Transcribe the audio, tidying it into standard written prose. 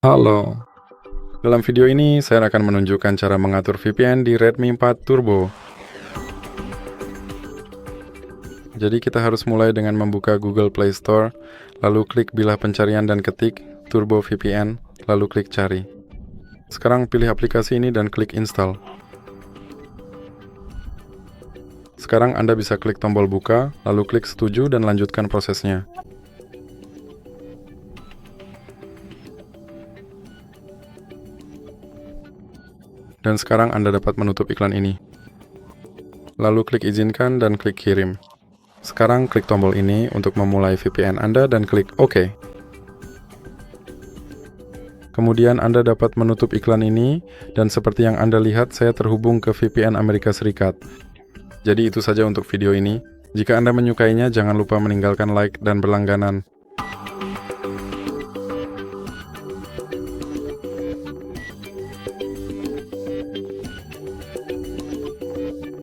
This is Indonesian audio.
Halo, dalam video ini saya akan menunjukkan cara mengatur VPN di Redmi 4 Turbo. Jadi kita harus mulai dengan membuka Google Play Store, lalu klik bilah pencarian dan ketik Turbo VPN, lalu klik cari. Sekarang pilih aplikasi ini dan klik install. Sekarang Anda bisa klik tombol buka, lalu klik setuju dan lanjutkan prosesnya. Dan sekarang Anda dapat menutup iklan ini. Lalu klik izinkan dan klik kirim. Sekarang klik tombol ini untuk memulai VPN Anda dan klik OK. Kemudian Anda dapat menutup iklan ini, dan seperti yang Anda lihat, saya terhubung ke VPN Amerika Serikat. Jadi itu saja untuk video ini. Jika Anda menyukainya, jangan lupa meninggalkan like dan berlangganan.